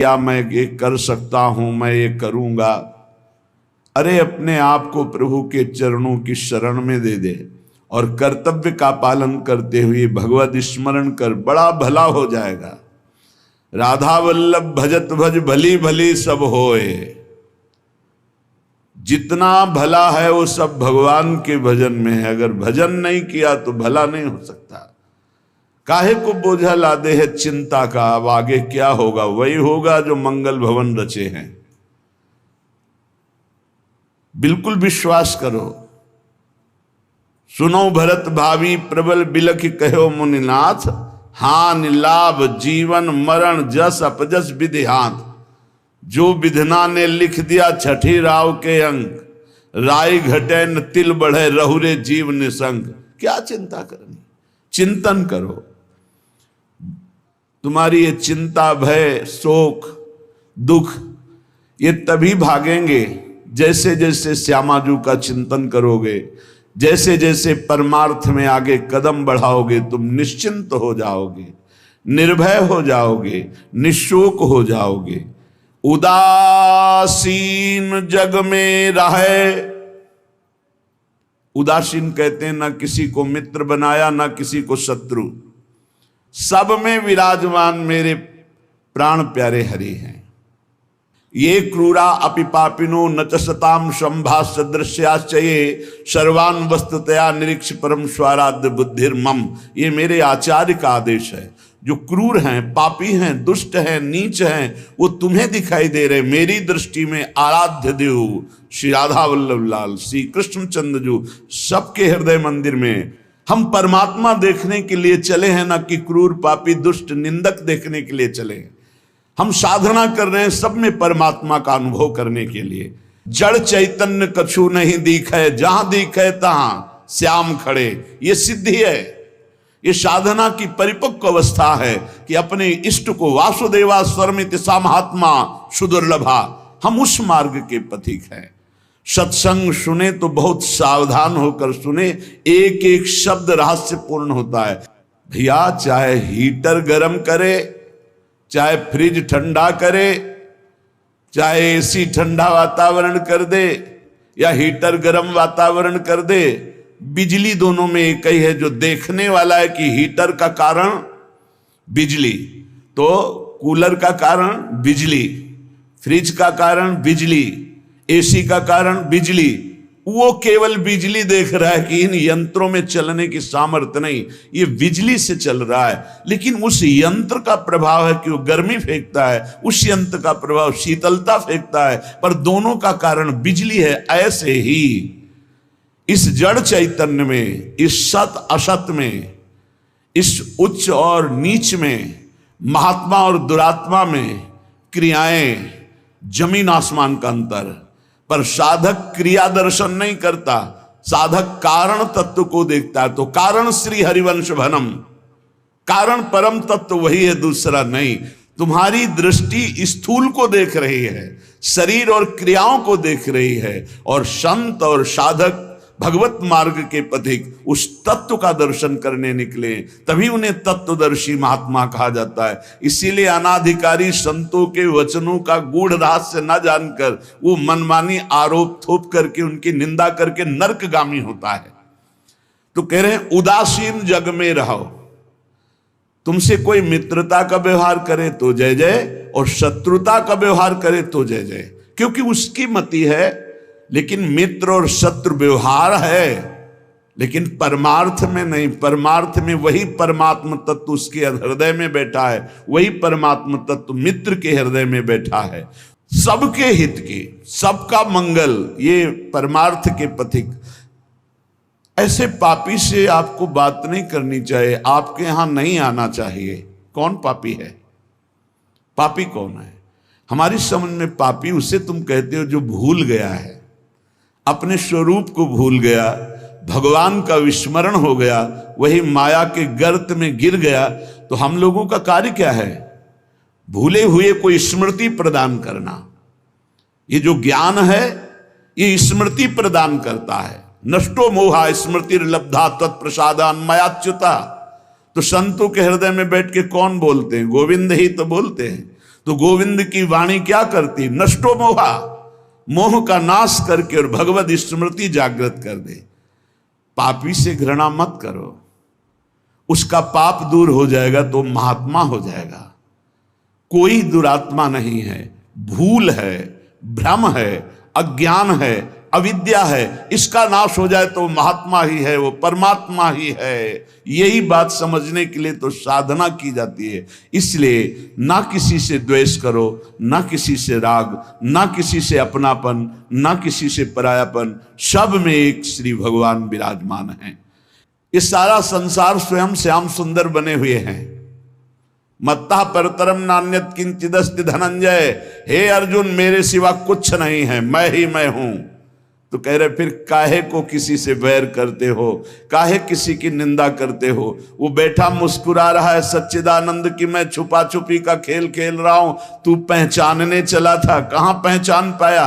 क्या मैं ये कर सकता हूं, मैं ये करूंगा। अरे अपने आप को प्रभु के चरणों की शरण में दे दे और कर्तव्य का पालन करते हुए भगवत स्मरण कर, बड़ा भला हो जाएगा। राधा वल्लभ भजत भज भली भली सब होए। जितना भला है वो सब भगवान के भजन में है। अगर भजन नहीं किया तो भला नहीं हो सकता। काहे को बोझा लादे है चिंता का, अब आगे क्या होगा वही होगा जो मंगल भवन रचे हैं। बिल्कुल विश्वास करो। सुनो भरत भावी प्रबल बिलख कहो मुनिनाथ, हानि लाभ जीवन मरण जस अपजस विधिहात। जो विधना ने लिख दिया छठी राव के अंक, राय घटे न तिल बढ़े रहुरे जीव निसंग। क्या चिंता करनी, चिंतन करो। तुम्हारी ये चिंता भय शोक दुख ये तभी भागेंगे जैसे जैसे श्यामाजू का चिंतन करोगे, जैसे जैसे परमार्थ में आगे कदम बढ़ाओगे। तुम निश्चिंत हो जाओगे, निर्भय हो जाओगे, निशोक हो जाओगे। उदासीन जग में रहे। उदासीन कहते हैं ना किसी को मित्र बनाया ना किसी को शत्रु, सब में विराजमान मेरे प्राण प्यारे हरि हैं। ये क्रूरा अपि पापिनो न च सताम संभाष्य दृश्याश्चये सर्वान वस्तुतया निरीक्ष परम स्वाराध्य बुद्धिर्मम। ये मेरे आचार्य का आदेश है। जो क्रूर हैं, पापी हैं, दुष्ट हैं, नीच हैं, वो तुम्हें दिखाई दे रहे। मेरी दृष्टि में आराध्य देव श्री राधा वल्लभ लाल, श्री कृष्णचंद्र जी सबके हृदय मंदिर में हम परमात्मा देखने के लिए चले हैं, ना कि क्रूर पापी दुष्ट निंदक देखने के लिए चले हैं। हम साधना कर रहे हैं सब में परमात्मा का अनुभव करने के लिए। जड़ चैतन्य कछु नहीं दिखे, जहां दिखे तहां श्याम खड़े। ये सिद्धि है, ये साधना की परिपक्व अवस्था है कि अपने इष्ट को वासुदेवा स्वरमिति सा महात्मा सुदुर्लभा। हम उस मार्ग के पथिक हैं। सत्संग सुने तो बहुत सावधान होकर सुने। एक एक शब्द रहस्यपूर्ण होता है। भैया चाहे हीटर गर्म करे, चाहे फ्रिज ठंडा करे, चाहे एसी ठंडा वातावरण कर दे या हीटर गर्म वातावरण कर दे, बिजली दोनों में एक ही है। जो देखने वाला है कि हीटर का कारण बिजली, तो कूलर का कारण बिजली, फ्रिज का कारण बिजली, एसी का कारण बिजली, वो केवल बिजली देख रहा है कि इन यंत्रों में चलने की सामर्थ्य नहीं, ये बिजली से चल रहा है। लेकिन उस यंत्र का प्रभाव है कि वो गर्मी फेंकता है, उस यंत्र का प्रभाव शीतलता फेंकता है, पर दोनों का कारण बिजली है। ऐसे ही इस जड़ चैतन्य में, इस सत असत में, इस उच्च और नीच में, महात्मा और दुरात्मा में क्रियाएं जमीन आसमान का अंतर। पर साधक क्रिया दर्शन नहीं करता, साधक कारण तत्व को देखता है। तो कारण श्री हरिवंश भनम, कारण परम तत्व वही है, दूसरा नहीं। तुम्हारी दृष्टि स्थूल को देख रही है, शरीर और क्रियाओं को देख रही है, और संत और साधक भगवत मार्ग के पथिक उस तत्व का दर्शन करने निकले, तभी उन्हें तत्वदर्शी महात्मा कहा जाता है। इसीलिए अनाधिकारी संतों के वचनों का गूढ़ रहस्य न जानकर वो मनमानी आरोप थोप करके उनकी निंदा करके नरकगामी होता है। तो कह रहे हैं उदासीन जग में रहो। तुमसे कोई मित्रता का व्यवहार करे तो जय जय, और शत्रुता का व्यवहार करे तो जय जय, क्योंकि उसकी मति है। लेकिन मित्र और शत्रु व्यवहार है, लेकिन परमार्थ में नहीं। परमार्थ में वही परमात्म तत्व उसके हृदय में बैठा है, वही परमात्म तत्व मित्र के हृदय में बैठा है। सबके हित की, सबका मंगल, ये परमार्थ के पथिक। ऐसे पापी से आपको बात नहीं करनी चाहिए, आपके यहां नहीं आना चाहिए। कौन पापी है? पापी कौन है? हमारी समझ में पापी उसे तुम कहते हो जो भूल गया है, अपने स्वरूप को भूल गया, भगवान का विस्मरण हो गया, वही माया के गर्त में गिर गया। तो हम लोगों का कार्य क्या है? भूले हुए को स्मृति प्रदान करना। ये जो ज्ञान है ये स्मृति प्रदान करता है। नष्टो मोहा स्मृतिर्लब्धा तत्प्रसादान मयाच्युता। तो संतों के हृदय में बैठ के कौन बोलते हैं? गोविंद ही तो बोलते हैं। तो गोविंद की वाणी क्या करती? नष्टो मोहा, मोह का नाश करके और भगवत स्मृति जागृत कर दे। पापी से घृणा मत करो, उसका पाप दूर हो जाएगा तो महात्मा हो जाएगा। कोई दुरात्मा नहीं है, भूल है, भ्रम है, अज्ञान है, अविद्या है, इसका नाश हो जाए तो महात्मा ही है, वो परमात्मा ही है। यही बात समझने के लिए तो साधना की जाती है। इसलिए ना किसी से द्वेष करो, ना किसी से राग, ना किसी से अपनापन, ना किसी से परायापन, सब में एक श्री भगवान विराजमान है। ये सारा संसार स्वयं श्याम सुंदर बने हुए हैं। मत्ता परतरम नान्यत किंचिदस्ति धनंजय, हे अर्जुन मेरे सिवा कुछ नहीं है, मैं ही मैं हूं। तो कह रहे फिर काहे को किसी से वैर करते हो, काहे किसी की निंदा करते हो? वो बैठा मुस्कुरा रहा है सच्चिदानंद की मैं छुपा छुपी का खेल खेल रहा हूं, तू पहचानने चला था, कहां पहचान पाया?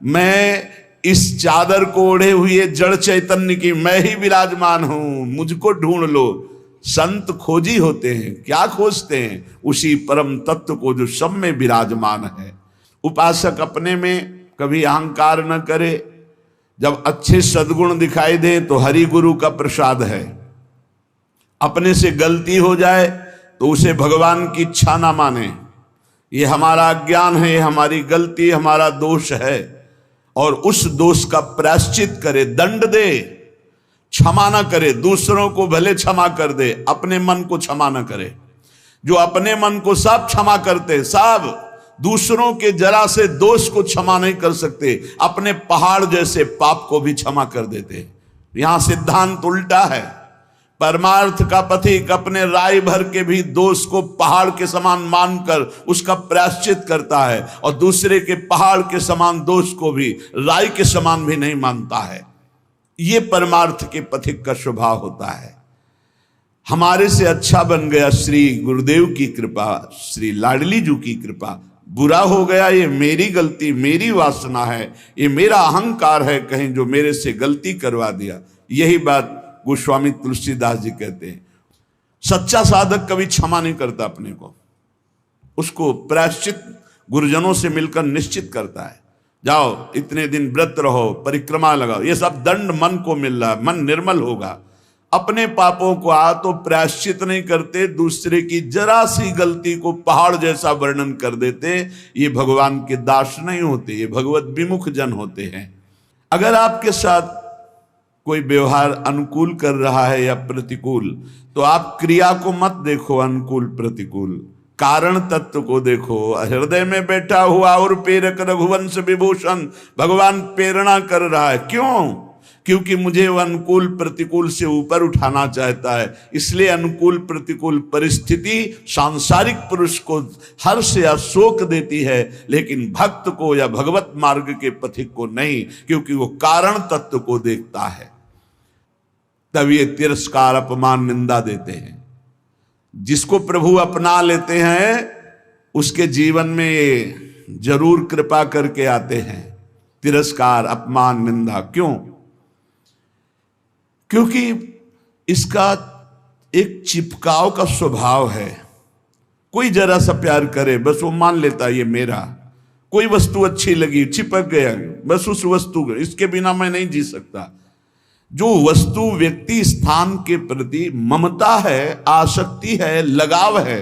मैं इस चादर को ओढ़े हुए जड़ चैतन्य की मैं ही विराजमान हूं, मुझको ढूंढ लो। संत खोजी होते हैं, क्या खोजते हैं? उसी परम तत्व को जो सब में विराजमान है। उपासक अपने में कभी अहंकार न करे, जब अच्छे सद्गुण दिखाई दे तो हरि गुरु का प्रसाद है। अपने से गलती हो जाए तो उसे भगवान की इच्छा ना माने, ये हमारा अज्ञान है, ये हमारी गलती, हमारा दोष है, और उस दोष का प्रायश्चित करे, दंड दे, क्षमा ना करे। दूसरों को भले क्षमा कर दे, अपने मन को क्षमा ना करे। जो अपने मन को सब क्षमा करते, सब दूसरों के जरा से दोष को क्षमा नहीं कर सकते, अपने पहाड़ जैसे पाप को भी क्षमा कर देते। यहां सिद्धांत उल्टा है। परमार्थ का पथिक अपने राय भर के भी दोष को पहाड़ के समान मानकर उसका प्रायश्चित करता है, और दूसरे के पहाड़ के समान दोष को भी राय के समान भी नहीं मानता है। ये परमार्थ के पथिक का स्वभाव होता है। हमारे से अच्छा बन गया श्री गुरुदेव की कृपा, श्री लाडली जी की कृपा। बुरा हो गया ये मेरी गलती, मेरी वासना है, ये मेरा अहंकार है कहीं जो मेरे से गलती करवा दिया। यही बात गोस्वामी तुलसीदास जी कहते हैं। सच्चा साधक कभी क्षमा नहीं करता अपने को, उसको प्रायश्चित गुरुजनों से मिलकर निश्चित करता है। जाओ इतने दिन व्रत रहो, परिक्रमा लगाओ, ये सब दंड मन को मिल रहा है, मन निर्मल होगा। अपने पापों को तो प्रायश्चित नहीं करते, दूसरे की जरा सी गलती को पहाड़ जैसा वर्णन कर देते। ये भगवान के दास नहीं होते, ये भगवत विमुख जन होते हैं। अगर आपके साथ कोई व्यवहार अनुकूल कर रहा है या प्रतिकूल, तो आप क्रिया को मत देखो, अनुकूल प्रतिकूल, कारण तत्व को देखो। हृदय में बैठा हुआ और प्रेरक रघुवंश विभूषण भगवान प्रेरणा कर रहा है। क्यों? क्योंकि मुझे वह अनुकूल प्रतिकूल से ऊपर उठाना चाहता है। इसलिए अनुकूल प्रतिकूल परिस्थिति सांसारिक पुरुष को हर्ष या शोक देती है, लेकिन भक्त को या भगवत मार्ग के पथिक को नहीं, क्योंकि वो कारण तत्व को देखता है। तब ये तिरस्कार, अपमान, निंदा देते हैं। जिसको प्रभु अपना लेते हैं उसके जीवन में ये जरूर कृपा करके आते हैं, तिरस्कार, अपमान, निंदा। क्यों? क्योंकि इसका एक चिपकाव का स्वभाव है। कोई जरा सा प्यार करे बस वो मान लेता है ये मेरा। कोई वस्तु अच्छी लगी, चिपक गया, बस उस वस्तु, इसके बिना मैं नहीं जी सकता। जो वस्तु, व्यक्ति, स्थान के प्रति ममता है, आसक्ति है, लगाव है,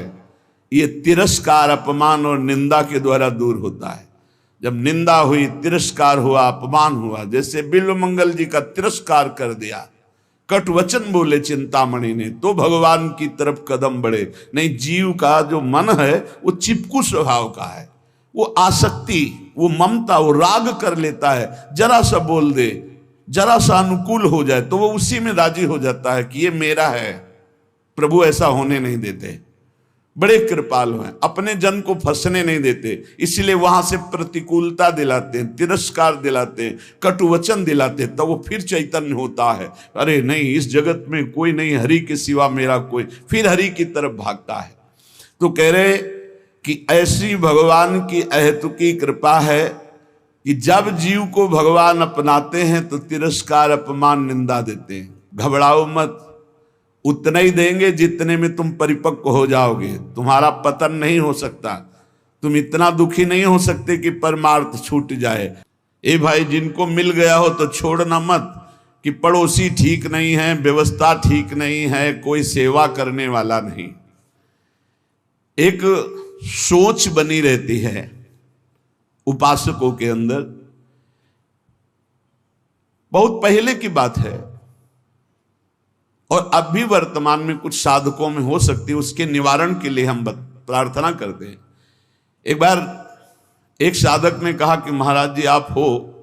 ये तिरस्कार, अपमान और निंदा के द्वारा दूर होता है। जब निंदा हुई, तिरस्कार हुआ, अपमान हुआ, जैसे बिल्वमंगल जी का तिरस्कार कर दिया, कटु वचन बोले चिंतामणि ने, तो भगवान की तरफ कदम बढ़े। नहीं, जीव का जो मन है वो चिपकू स्वभाव का है, वो आसक्ति, वो ममता, वो राग कर लेता है। जरा सा बोल दे, जरा सा अनुकूल हो जाए तो वो उसी में राजी हो जाता है कि ये मेरा है। प्रभु ऐसा होने नहीं देते, बड़े कृपालु हैं, अपने जन को फंसने नहीं देते। इसलिए वहां से प्रतिकूलता दिलाते हैं, तिरस्कार दिलाते हैं, कटु वचन दिलाते हैं, तब वो फिर चैतन्य होता है। अरे नहीं, इस जगत में कोई नहीं, हरि के सिवा मेरा कोई, फिर हरि की तरफ भागता है। तो कह रहे कि ऐसी भगवान की अहेतुकी कृपा है कि जब जीव को भगवान अपनाते हैं तो तिरस्कार, अपमान, निंदा देते हैं। घबराओ मत, उतना ही देंगे जितने में तुम परिपक्व हो जाओगे, तुम्हारा पतन नहीं हो सकता। तुम इतना दुखी नहीं हो सकते कि परमार्थ छूट जाए। ए भाई, जिनको मिल गया हो तो छोड़ना मत कि पड़ोसी ठीक नहीं है, व्यवस्था ठीक नहीं है, कोई सेवा करने वाला नहीं। एक सोच बनी रहती है उपासकों के अंदर। बहुत पहले की बात है और अब भी वर्तमान में कुछ साधकों में हो सकती है, उसके निवारण के लिए हम प्रार्थना करते हैं। एक बार एक साधक ने कहा कि महाराज जी, आप हो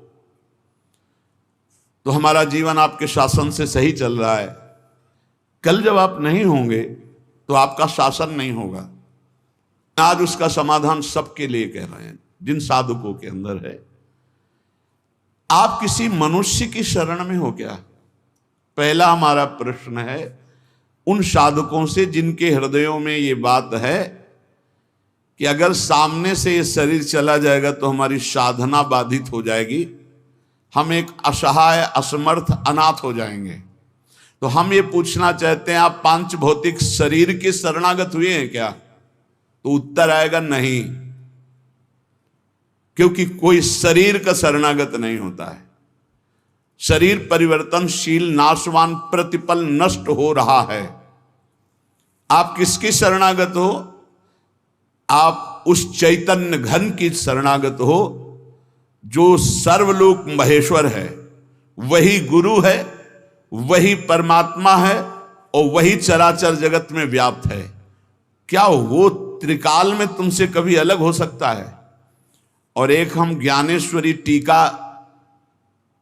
तो हमारा जीवन आपके शासन से सही चल रहा है, कल जब आप नहीं होंगे तो आपका शासन नहीं होगा। आज उसका समाधान सबके लिए कह रहे हैं, जिन साधकों के अंदर है। आप किसी मनुष्य की शरण में हो क्या? पहला हमारा प्रश्न है उन साधकों से जिनके हृदयों में ये बात है कि अगर सामने से ये शरीर चला जाएगा तो हमारी साधना बाधित हो जाएगी, हम एक असहाय, असमर्थ, अनाथ हो जाएंगे। तो हम ये पूछना चाहते हैं, आप पांच भौतिक शरीर के शरणागत हुए हैं क्या? तो उत्तर आएगा नहीं, क्योंकि कोई शरीर का शरणागत नहीं होता है। शरीर परिवर्तनशील, नाशवान, प्रतिपल नष्ट हो रहा है। आप किसकी शरणागत हो? आप उस चैतन्य घन की शरणागत हो जो सर्वलोक महेश्वर है, वही गुरु है, वही परमात्मा है और वही चराचर जगत में व्याप्त है। क्या वो त्रिकाल में तुमसे कभी अलग हो सकता है? और एक हम ज्ञानेश्वरी टीका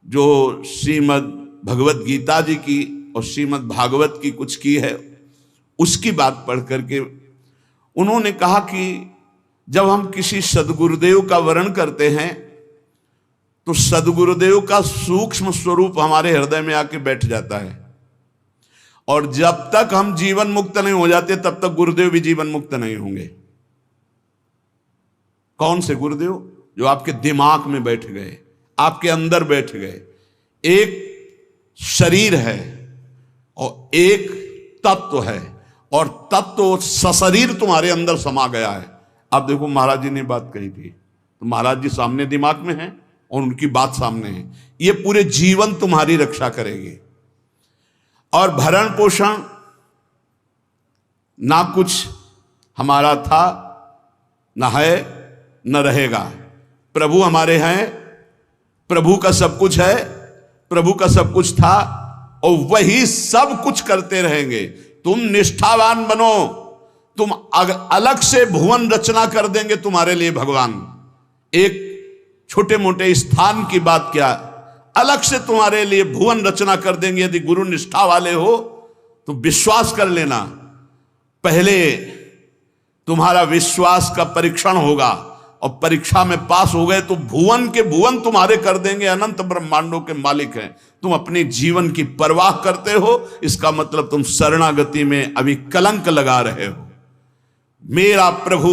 जो श्रीमद् भगवत गीता जी की और श्रीमद् भागवत की कुछ की है, उसकी बात पढ़ करके उन्होंने कहा कि जब हम किसी सदगुरुदेव का वर्ण करते हैं तो सदगुरुदेव का सूक्ष्म स्वरूप हमारे हृदय में आके बैठ जाता है, और जब तक हम जीवन मुक्त नहीं हो जाते तब तक गुरुदेव भी जीवन मुक्त नहीं होंगे। कौन से गुरुदेव? जो आपके दिमाग में बैठ गए, आपके अंदर बैठ गए। एक शरीर है और एक तत्व है, और तत्व सशरीर तुम्हारे अंदर समा गया है। अब देखो, महाराज जी ने बात कही थी तो महाराज जी सामने दिमाग में है और उनकी बात सामने है। ये पूरे जीवन तुम्हारी रक्षा करेगी। और भरण पोषण ना कुछ हमारा था, ना है, न रहेगा। प्रभु हमारे हैं, प्रभु का सब कुछ है, प्रभु का सब कुछ था और वही सब कुछ करते रहेंगे। तुम निष्ठावान बनो, तुम अलग से भुवन रचना कर देंगे तुम्हारे लिए भगवान। एक छोटे मोटे स्थान की बात क्या, अलग से तुम्हारे लिए भुवन रचना कर देंगे। यदि गुरु निष्ठा वाले हो तो विश्वास कर लेना, पहले तुम्हारा विश्वास का परीक्षण होगा और परीक्षा में पास हो गए तो भुवन के भुवन तुम्हारे कर देंगे। अनंत ब्रह्मांडों के मालिक हैं। तुम अपने जीवन की परवाह करते हो, इसका मतलब तुम शरणागति में अभी कलंक लगा रहे हो। मेरा प्रभु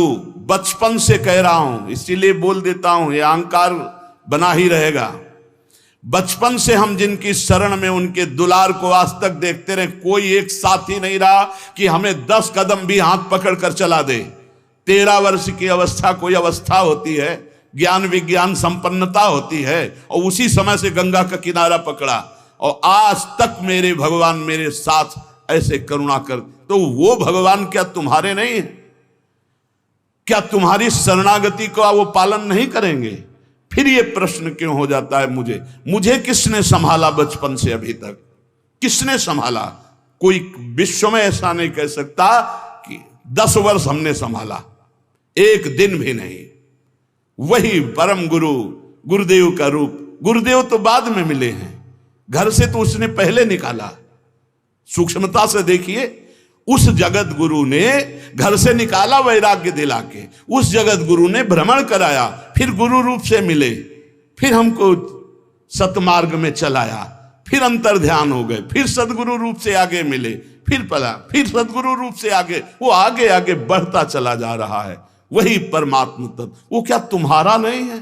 बचपन से कह रहा हूं, इसीलिए बोल देता हूं, यह अहंकार बना ही रहेगा। बचपन से हम जिनकी शरण में, उनके दुलार को आज तक देखते रहे। कोई एक साथी नहीं रहा कि हमें 10 कदम भी हाथ पकड़ कर चला दे। 13 वर्ष की अवस्था कोई अवस्था होती है, ज्ञान विज्ञान संपन्नता होती है, और उसी समय से गंगा का किनारा पकड़ा और आज तक मेरे भगवान मेरे साथ ऐसे करुणा कर। तो वो भगवान क्या तुम्हारे नहीं है? क्या तुम्हारी शरणागति का वो पालन नहीं करेंगे? फिर ये प्रश्न क्यों हो जाता है, मुझे किसने संभाला बचपन से अभी तक? किसने संभाला? कोई विश्व में ऐसा नहीं कह सकता कि 10 वर्ष हमने संभाला, एक दिन भी नहीं। वही परम गुरु, गुरुदेव का रूप। गुरुदेव तो बाद में मिले हैं, घर से तो उसने पहले निकाला। सूक्ष्मता से देखिए, उस जगत गुरु ने घर से निकाला वैराग्य दिला के, उस जगत गुरु ने भ्रमण कराया, फिर गुरु रूप से मिले, फिर हमको सतमार्ग में चलाया, फिर अंतर ध्यान हो गए, फिर सदगुरु रूप से आगे मिले, फिर पला, फिर सदगुरु रूप से आगे, वो आगे आगे बढ़ता चला जा रहा है। वही परमात्मा तत्व, वो क्या तुम्हारा नहीं है?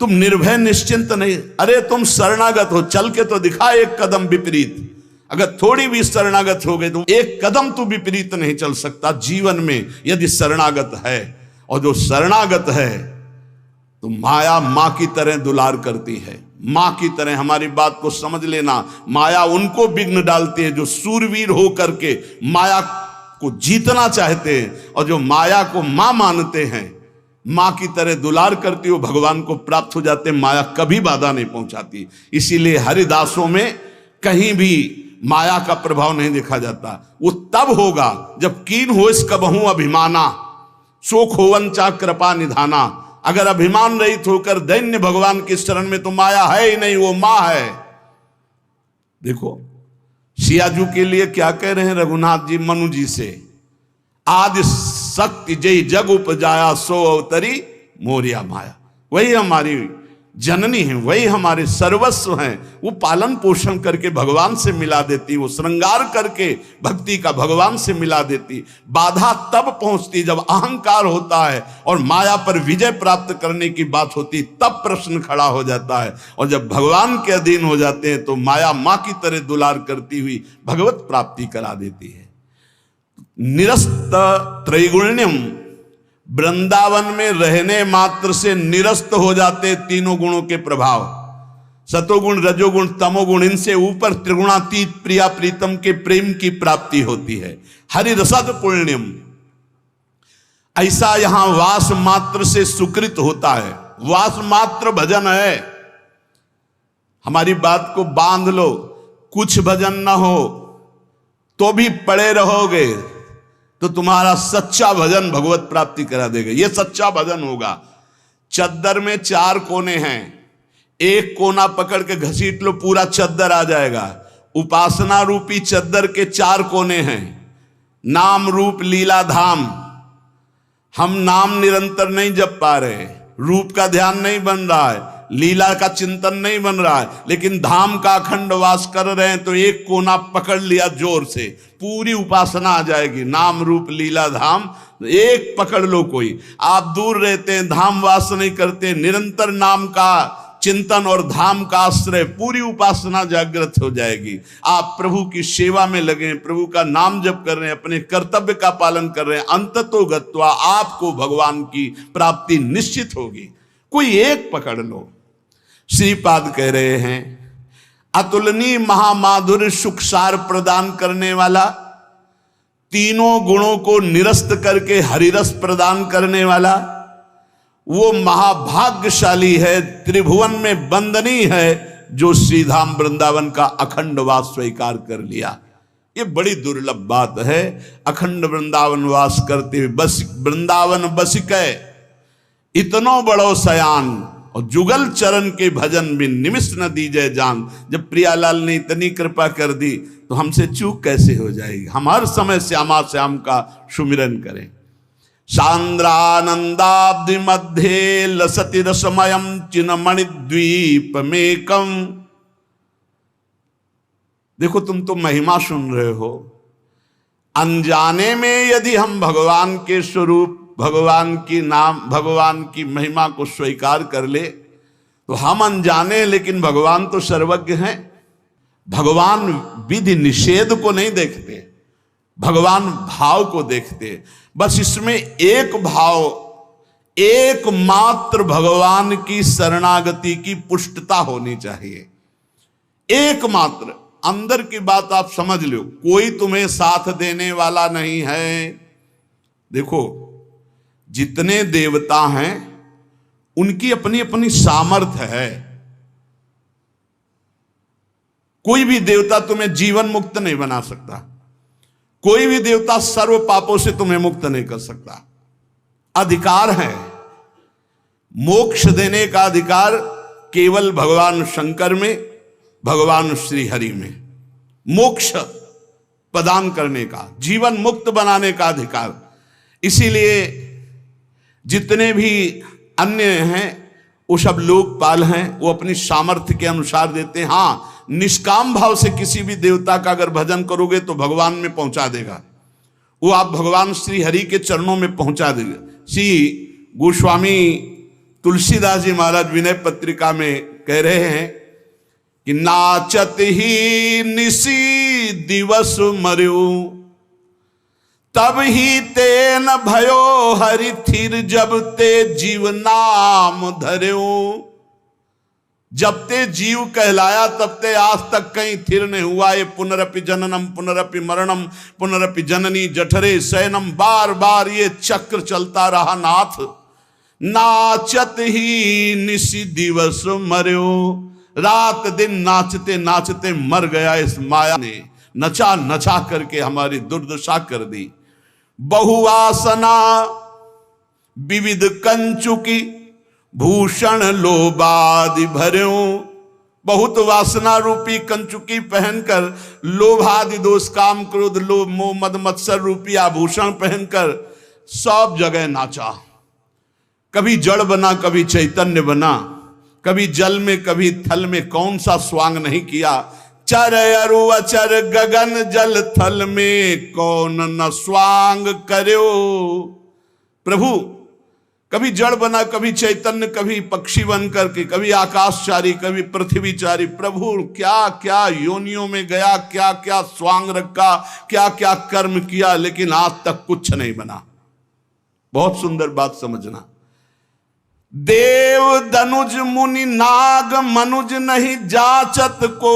तुम निर्भय निश्चिंत नहीं? अरे तुम शरणागत हो, चल के तो दिखा एक कदम विपरीत। अगर थोड़ी भी शरणागत हो गए तो एक कदम तो विपरीत नहीं चल सकता जीवन में, यदि शरणागत है। और जो शरणागत है तो माया मां की तरह दुलार करती है। मां की तरह, हमारी बात को समझ लेना, माया उनको विघ्न डालती है जो सूरवीर हो करके माया को जीतना चाहते हैं, और जो माया को मां मानते हैं, मां की तरह दुलार करती हो, भगवान को प्राप्त हो जाते हैं। माया कभी बाधा नहीं पहुंचाती। इसीलिए हरिदासों में कहीं भी माया का प्रभाव नहीं देखा जाता। वो तब होगा जब कीन हो इस कबहू अभिमाना, शोक होवन चा कृपा निधाना। अगर अभिमान रहित होकर दैन्य भगवान के शरण में, तो माया है ही नहीं, वो मां है। देखो सियाजू के लिए क्या कह रहे हैं रघुनाथ जी मनु जी से, आदि शक्ति जय जग उपजाया सो अवतरी मोरिया माया। वही हमारी जननी है, वही हमारे सर्वस्व हैं। वो पालन पोषण करके भगवान से मिला देती, वो श्रृंगार करके भक्ति का भगवान से मिला देती। बाधा तब पहुंचती जब अहंकार होता है और माया पर विजय प्राप्त करने की बात होती, तब प्रश्न खड़ा हो जाता है। और जब भगवान के अधीन हो जाते हैं तो माया मां की तरह दुलार करती हुई भगवत प्राप्ति करा देती है। निरस्त त्रैगुण्यम, वृंदावन में रहने मात्र से निरस्त हो जाते तीनों गुणों के प्रभाव, सतोगुण रजोगुण तमोगुण। इनसे ऊपर त्रिगुणातीत प्रिया प्रीतम के प्रेम की प्राप्ति होती है। हरि रसद पुण्यम, ऐसा यहां वास मात्र से सुकृत होता है। वास मात्र भजन है। हमारी बात को बांध लो, कुछ भजन ना हो तो भी पड़े रहोगे तो तुम्हारा सच्चा भजन भगवत प्राप्ति करा देगा। यह सच्चा भजन होगा। चद्दर में 4 कोने हैं, एक कोना पकड़ के घसीट लो, पूरा चद्दर आ जाएगा। उपासना रूपी चद्दर के 4 कोने हैं, नाम रूप लीला धाम। हम नाम निरंतर नहीं जप पा रहे, रूप का ध्यान नहीं बन रहा है, लीला का चिंतन नहीं बन रहा है, लेकिन धाम का अखंड वास कर रहे हैं, तो एक कोना पकड़ लिया जोर से, पूरी उपासना आ जाएगी। नाम रूप लीला धाम एक पकड़ लो। कोई आप दूर रहते हैं, धाम वास नहीं करते, निरंतर नाम का चिंतन और धाम का आश्रय, पूरी उपासना जागृत हो जाएगी। आप प्रभु की सेवा में लगे, प्रभु का नाम जप कर रहे हैं, अपने कर्तव्य का पालन कर रहे हैं, अंततो गत्वा आपको भगवान की प्राप्ति निश्चित होगी। कोई एक पकड़ लो। श्रीपाद कह रहे हैं, अतुलनीय महामाधुर्य सुखसार प्रदान करने वाला, तीनों गुणों को निरस्त करके हरिरस प्रदान करने वाला, वो महाभाग्यशाली है, त्रिभुवन में वंदनीय है, जो श्रीधाम वृंदावन का अखंड वास स्वीकार कर लिया। ये बड़ी दुर्लभ बात है। अखंड वृंदावन वास करते हुए बस वृंदावन बसिकै इतनो बड़ो सयान, और जुगल चरण के भजन में निमिष न दीजिए जान। जब प्रियालाल ने इतनी कृपा कर दी तो हमसे चूक कैसे हो जाएगी। हम हर समय श्यामा श्याम का सुमिरन करें। सांद्रानंदाब्धि मध्य लसति रसमयम चिन्मणि द्वीप मेकम। देखो तुम तो महिमा सुन रहे हो, अनजाने में यदि हम भगवान के स्वरूप, भगवान की नाम, भगवान की महिमा को स्वीकार कर ले तो हम अनजाने, लेकिन भगवान तो सर्वज्ञ हैं। भगवान विधि निषेध को नहीं देखते, भगवान भाव को देखते। बस इसमें एक भाव, एकमात्र भगवान की शरणागति की पुष्टता होनी चाहिए। एकमात्र, अंदर की बात आप समझ लो, कोई तुम्हें साथ देने वाला नहीं है। देखो जितने देवता हैं उनकी अपनी अपनी सामर्थ्य है। कोई भी देवता तुम्हें जीवन मुक्त नहीं बना सकता, कोई भी देवता सर्व पापों से तुम्हें मुक्त नहीं कर सकता। अधिकार है, मोक्ष देने का अधिकार केवल भगवान शंकर में, भगवान श्री हरि में। मोक्ष प्रदान करने का, जीवन मुक्त बनाने का अधिकार। इसीलिए जितने भी अन्य हैं वो सब लोकपाल हैं, वो अपनी सामर्थ्य के अनुसार देते हैं। हाँ, निष्काम भाव से किसी भी देवता का अगर भजन करोगे तो भगवान में पहुंचा देगा वो, आप भगवान श्री हरि के चरणों में पहुंचा देगा। श्री गोस्वामी तुलसीदास जी महाराज विनय पत्रिका में कह रहे हैं कि नाचत ही निसी दिवस मरु, तब ही ते न भयो हरि थिर जब ते जीव नाम धर्यो। जब ते जीव कहलाया तब ते आज तक कहीं थिर नहीं हुआ। ये पुनरपि जननम पुनरपि मरणम पुनरपि जननी जठरे शयनम, बार बार ये चक्र चलता रहा नाथ। नाचत ही निशि दिवस मर्यो, रात दिन नाचते नाचते मर गया। इस माया ने नचा नचा करके हमारी दुर्दशा कर दी। बहुवासना विविध कंचुकी, भूषण लोभादि भर्यो। बहुत वासना रूपी कंचुकी पहनकर, लोभादि दोष काम क्रोध लोभ मोह मद मत्सर रूपी आभूषण पहनकर सब जगह नाचा। कभी जड़ बना, कभी चैतन्य बना, कभी जल में कभी थल में, कौन सा स्वांग नहीं किया। चर अरु अचर गगन जल थल में, कौन न स्वांग कर्यो। प्रभु कभी जड़ बना, कभी चैतन्य, कभी पक्षी बन करके, कभी आकाशचारी, कभी पृथ्वीचारी। प्रभु क्या क्या योनियों में गया, क्या क्या स्वांग रखा, क्या क्या कर्म किया, लेकिन आज तक कुछ नहीं बना। बहुत सुंदर बात समझना। देव दनुज मुनि नाग मनुज नहीं जाचत को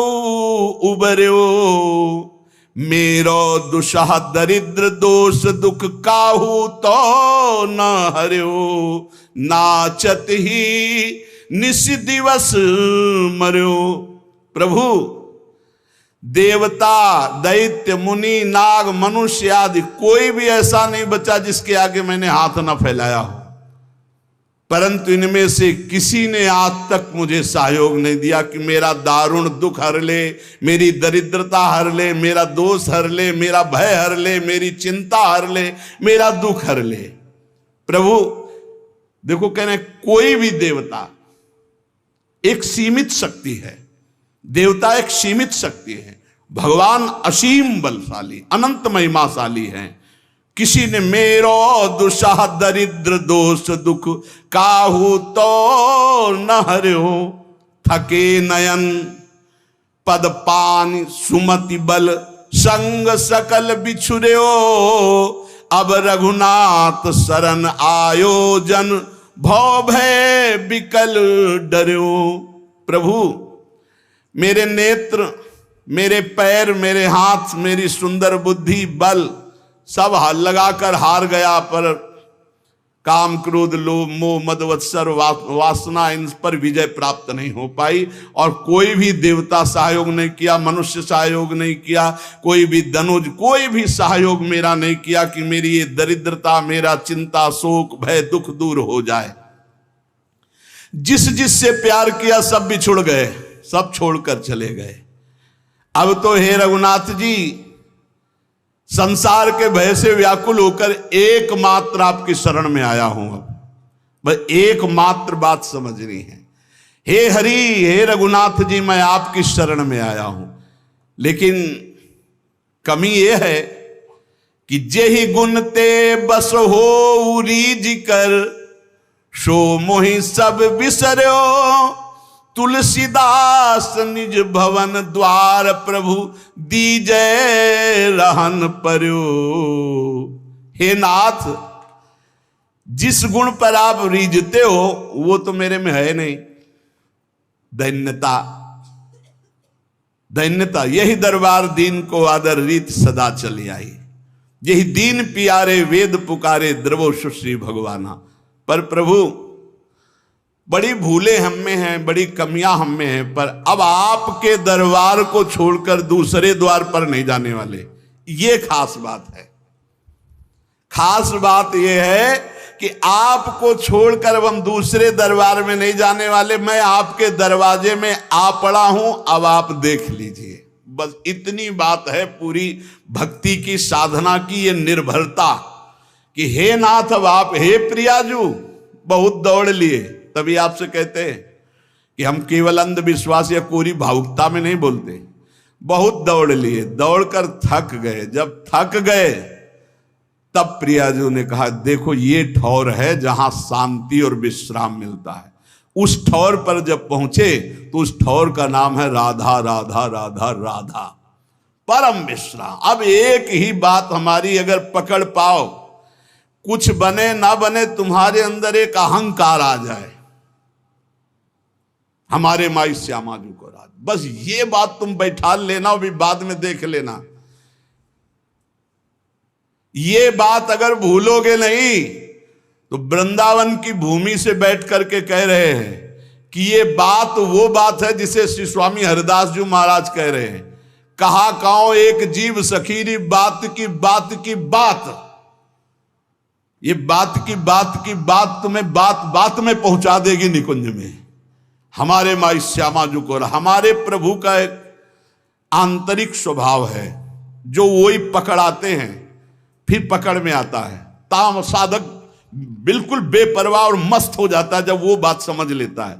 उबर्यो। मेरो दुषह दरिद्र दोष दुख काहू तो न हर्यो। नाचत ही निश दिवस मर्यो। प्रभु देवता दैत्य मुनि नाग मनुष्य आदि कोई भी ऐसा नहीं बचा जिसके आगे मैंने हाथ न फैलाया हो, परंतु इनमें से किसी ने आज तक मुझे सहयोग नहीं दिया कि मेरा दारुण दुख हर ले, मेरी दरिद्रता हर ले, मेरा दोष हर ले, मेरा भय हर ले, मेरी चिंता हर ले, मेरा दुख हर ले। प्रभु देखो कह रहे कोई भी देवता एक सीमित शक्ति है, देवता एक सीमित शक्ति है, भगवान असीम बलशाली अनंत महिमाशाली हैं। किसी ने मेरो दुषह दरिद्र दोष दुख काहू तो न हर्यो। थके नयन पद पान सुमति बल संग सकल बिछुर्यो। अब रघुनाथ शरण आयोजन भव भय बिकल डर्यो। प्रभु मेरे नेत्र, मेरे पैर, मेरे हाथ, मेरी सुंदर बुद्धि, बल सब लगाकर हार गया, पर काम क्रोध लोभ मोह मद मत्सर वासना इन पर विजय प्राप्त नहीं हो पाई। और कोई भी देवता सहयोग नहीं किया, मनुष्य सहयोग नहीं किया, कोई भी दनुज कोई भी सहयोग मेरा नहीं किया कि मेरी ये दरिद्रता, मेरा चिंता शोक भय दुख दूर हो जाए। जिस जिससे प्यार किया सब बिछुड़ गए, सब छोड़कर चले गए। अब तो हे रघुनाथ जी संसार के भय से व्याकुल होकर एकमात्र आपकी शरण में आया हूं। अब बस एकमात्र बात समझनी है। हे हरि, हे रघुनाथ जी, मैं आपकी शरण में आया हूं, लेकिन कमी यह है कि जेहि गुण ते बस हो रीझ कर, सो मोहि सब बिसर्यो। तुलसीदास निज भवन द्वार प्रभु दीजै रहन पर्यो। हे नाथ, जिस गुण पर आप रीझते हो वो तो मेरे में है नहीं। दैन्यता, दैन्यता, यही दरबार दीन को आदर रीत सदा चली आई। यही दीन पियारे वेद पुकारे द्रवो सुश्री भगवाना। पर प्रभु बड़ी भूलें हम में हैं, बड़ी कमियां हम में हैं, पर अब आपके दरबार को छोड़कर दूसरे द्वार पर नहीं जाने वाले। ये खास बात है। खास बात यह है कि आपको छोड़कर अब हम दूसरे दरबार में नहीं जाने वाले। मैं आपके दरवाजे में आ पड़ा हूं, अब आप देख लीजिए। बस इतनी बात है पूरी भक्ति की साधना की ये निर्भरता कि हे नाथ, अब आप, हे प्रियाजू, बहुत दौड़ लिए। तभी आपसे कहते हैं कि हम केवल अंधविश्वास या कोरी भावुकता में नहीं बोलते। बहुत दौड़ लिए, दौड़कर थक गए। जब थक गए तब प्रियाजू ने कहा, देखो ये ठौर है जहां शांति और विश्राम मिलता है। उस ठौर पर जब पहुंचे तो उस ठौर का नाम है राधा राधा राधा राधा। परम विश्राम। अब एक ही बात हमारी अगर पकड़ पाओ, कुछ बने ना बने, तुम्हारे अंदर एक अहंकार आ जाए, हमारे माई श्यामा जी को राज, बस ये बात तुम बैठा लेना, भी बाद में देख लेना। ये बात अगर भूलोगे नहीं तो वृंदावन की भूमि से बैठ करके कह रहे हैं कि ये बात वो बात है जिसे श्री स्वामी हरिदास जी महाराज कह रहे हैं, कहा काओ एक जीव सखीरी बात की बात की बात। ये बात की बात तुम्हें बात बात में पहुंचा देगी निकुंज में। हमारे माई श्यामा जी को, हमारे प्रभु का एक आंतरिक स्वभाव है जो वही पकड़ाते हैं, फिर पकड़ में आता है। ताम साधक बिल्कुल बेपरवाह और मस्त हो जाता है जब वो बात समझ लेता है।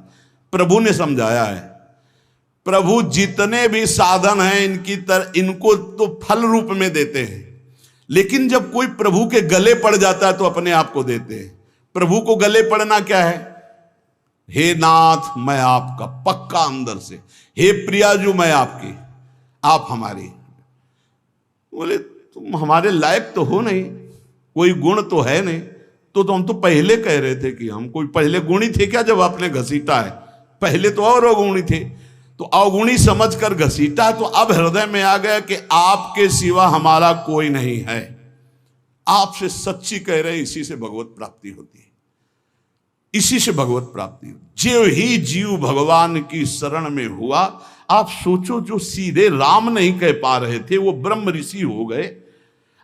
प्रभु ने समझाया है, प्रभु जितने भी साधन हैं इनको तो फल रूप में देते हैं, लेकिन जब कोई प्रभु के गले पड़ जाता है तो अपने आप को देते हैं। प्रभु को गले पड़ना क्या है? हे नाथ मैं आपका, पक्का अंदर से, हे प्रियाजू मैं आपकी, आप हमारी। बोले तुम हमारे लायक तो हो नहीं, कोई गुण तो है नहीं। तो हम तो पहले कह रहे थे कि हम कोई पहले गुणी थे क्या जब आपने घसीटा है? पहले तो और अवगुणी थे, तो अवगुणी समझकर घसीटा, तो अब हृदय में आ गया कि आपके सिवा हमारा कोई नहीं है। आपसे सच्ची कह रहे, इसी से भगवत प्राप्ति होती है, इसी से भगवत प्राप्ति। जो ही जीव भगवान की शरण में हुआ, आप सोचो जो सीधे राम नहीं कह पा रहे थे वो ब्रह्म ऋषि हो गए।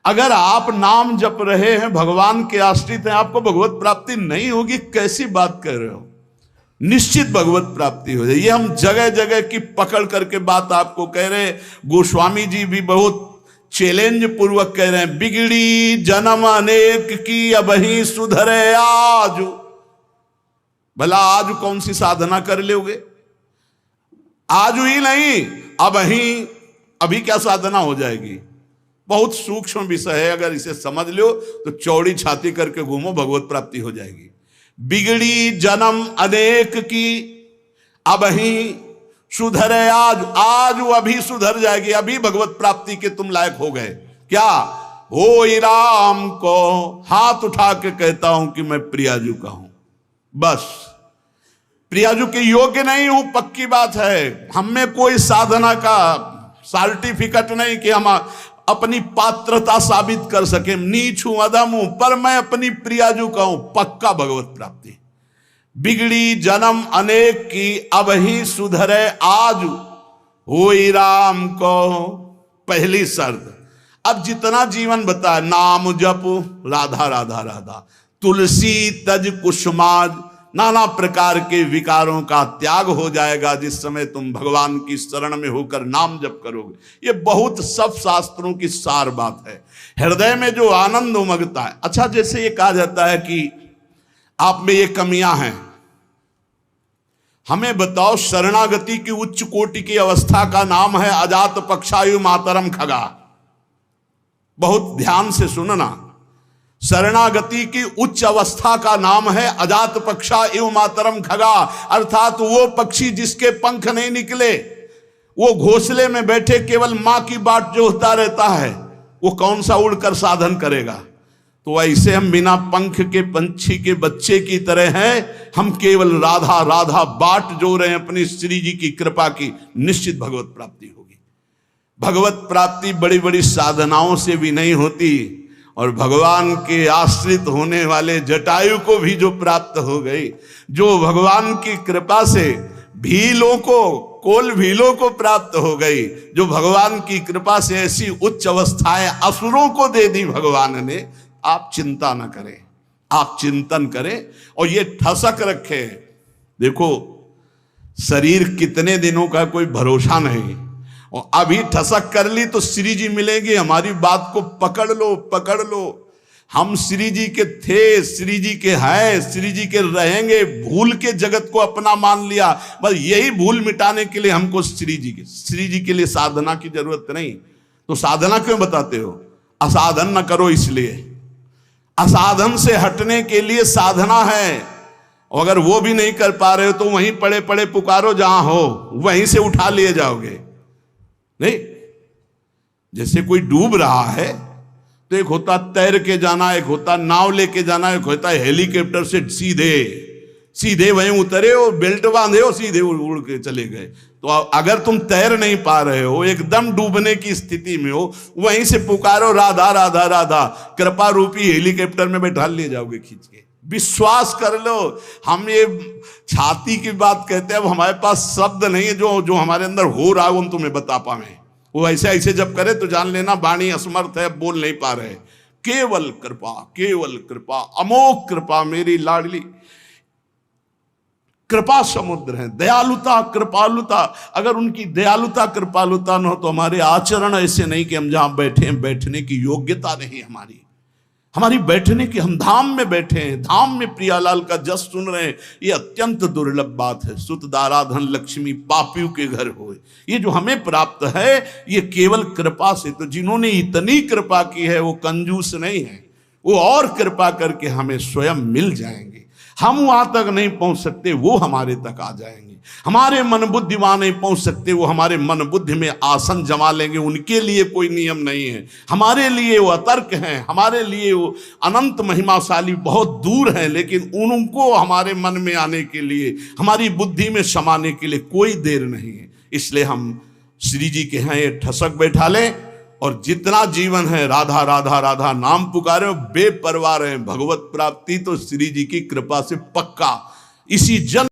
अगर आप नाम जप रहे हैं, भगवान के आश्रित हैं, आपको भगवत प्राप्ति नहीं होगी, कैसी बात कर रहे हो? निश्चित भगवत प्राप्ति हो जाए। ये हम जगह जगह की पकड़ करके बात आपको कह रहे हैं। गोस्वामी जी भी बहुत चैलेंज पूर्वक कह रहे हैं, बिगड़ी जन्म अनेक की अबही सुधरे आज। भला आज कौन सी साधना कर लोगे? आज ही नहीं, अभी क्या साधना हो जाएगी? बहुत सूक्ष्म विषय है, अगर इसे समझ लो तो चौड़ी छाती करके घूमो, भगवत प्राप्ति हो जाएगी। बिगड़ी जन्म अनेक की अबही सुधरे आज, आज वो अभी सुधर जाएगी, अभी भगवत प्राप्ति के तुम लायक हो गए। क्या हो राम को हाथ उठा के कहता हूं कि मैं प्रियाजू का हूं, बस प्रियाजू के योग्य नहीं हूं, पक्की बात है। हम में कोई साधना का सर्टिफिकेट नहीं कि हम अपनी पात्रता साबित कर सके, नीच हूं, अधम हूं, पर मैं अपनी प्रियाजू का हूं, पक्का भगवत प्राप्ति। बिगड़ी जन्म अनेक की अब ही सुधरे आज, होई राम को पहली शर्त। अब जितना जीवन बताया, नाम जप, राधा राधा राधा, तुलसी तज कुसुमाज, नाना प्रकार के विकारों का त्याग हो जाएगा जिस समय तुम भगवान की शरण में होकर नाम जप करोगे। ये बहुत सब शास्त्रों की सार बात है। हृदय में जो आनंद उमगता है। अच्छा, जैसे ये कहा जाता है कि आप में ये कमियां हैं, हमें बताओ शरणागति की उच्च कोटि की अवस्था का नाम है अजात पक्षायु मातरम खगा। बहुत ध्यान से सुनना, शरणागति की उच्च अवस्था का नाम है अजात पक्षा एवं मातरम खगा, अर्थात वो पक्षी जिसके पंख नहीं निकले, वो घोंसले में बैठे केवल मां की बाट जोहता रहता है, वो कौन सा उड़कर साधन करेगा? तो ऐसे हम बिना पंख के पंछी के बच्चे की तरह हैं, हम केवल राधा राधा बाट जो रहे हैं अपनी श्री जी की कृपा की, निश्चित भगवत प्राप्ति होगी। भगवत प्राप्ति बड़ी बड़ी साधनाओं से भी नहीं होती, और भगवान के आश्रित होने वाले जटायु को भी जो प्राप्त हो गई, जो भगवान की कृपा से भीलों को, कोल भीलों को प्राप्त हो गई, जो भगवान की कृपा से ऐसी उच्च अवस्थाएं असुरों को दे दी भगवान ने, आप चिंता न करें, आप चिंतन करें और ये ठसक रखें। देखो शरीर कितने दिनों का कोई भरोसा नहीं, और अभी ठसक कर ली तो श्री जी मिलेंगे। हमारी बात को पकड़ लो, पकड़ लो। हम श्री जी के थे, श्री जी के हैं, श्री जी के रहेंगे, भूल के जगत को अपना मान लिया। बस यही भूल मिटाने के लिए हमको श्री जी के लिए साधना की जरूरत नहीं। तो साधना क्यों बताते हो? असाधन न करो, इसलिए असाधन से हटने के लिए साधना है। और अगर वो भी नहीं कर पा रहे हो तो वहीं पड़े पड़े पुकारो, जहां हो वहीं से उठा लिए जाओगे। नहीं, जैसे कोई डूब रहा है तो एक होता तैर के जाना, एक होता नाव लेके जाना, एक होता हेलीकॉप्टर से सीधे सीधे वहीं उतरे और बेल्ट बांधे और सीधे उड़ के चले गए। तो अगर तुम तैर नहीं पा रहे हो, एकदम डूबने की स्थिति में हो, वहीं से पुकारो राधा राधा राधा, कृपा रूपी हेलीकॉप्टर में बैठा ले जाओगे खींच के। विश्वास कर लो। हम ये छाती की बात कहते हैं, अब हमारे पास शब्द नहीं है जो हमारे अंदर हो रहा है हम तुम्हें बता पाए। वो ऐसे ऐसे जब करे तो जान लेना वाणी असमर्थ है, बोल नहीं पा रहे। केवल कृपा, अमोघ कृपा, मेरी लाडली कृपा समुद्र है। दयालुता कृपालुता, अगर उनकी दयालुता कृपालुता न हो तो हमारे आचरण ऐसे नहीं कि हम जहां बैठे हैं बैठने की योग्यता नहीं हमारी बैठने की, हम धाम में बैठे हैं, धाम में प्रियालाल का जस सुन रहे हैं, ये अत्यंत दुर्लभ बात है। सुत दारा धन लक्ष्मी पापियों के घर होए, ये जो हमें प्राप्त है ये केवल कृपा से। तो जिन्होंने इतनी कृपा की है वो कंजूस नहीं है, वो और कृपा करके हमें स्वयं मिल जाएंगे। हम वहां तक नहीं पहुंच सकते, वो हमारे तक आ जाएंगे। हमारे मन बुद्धि वहां नहीं पहुंच सकते, वो हमारे मन बुद्धि में आसन जमा लेंगे। उनके लिए कोई नियम नहीं है, हमारे लिए वो अतर्क हैं, हमारे लिए वो अनंत महिमाशाली बहुत दूर हैं। लेकिन उनको हमारे मन में आने के लिए, हमारी बुद्धि में समाने के लिए कोई देर नहीं है। इसलिए हम श्री जी के यहाँ ये ठसक बैठा लें और जितना जीवन है राधा राधा राधा नाम पुकारे, बेपरवाह रहे। भगवत प्राप्ति तो श्री जी की कृपा से पक्का। इसी जन्म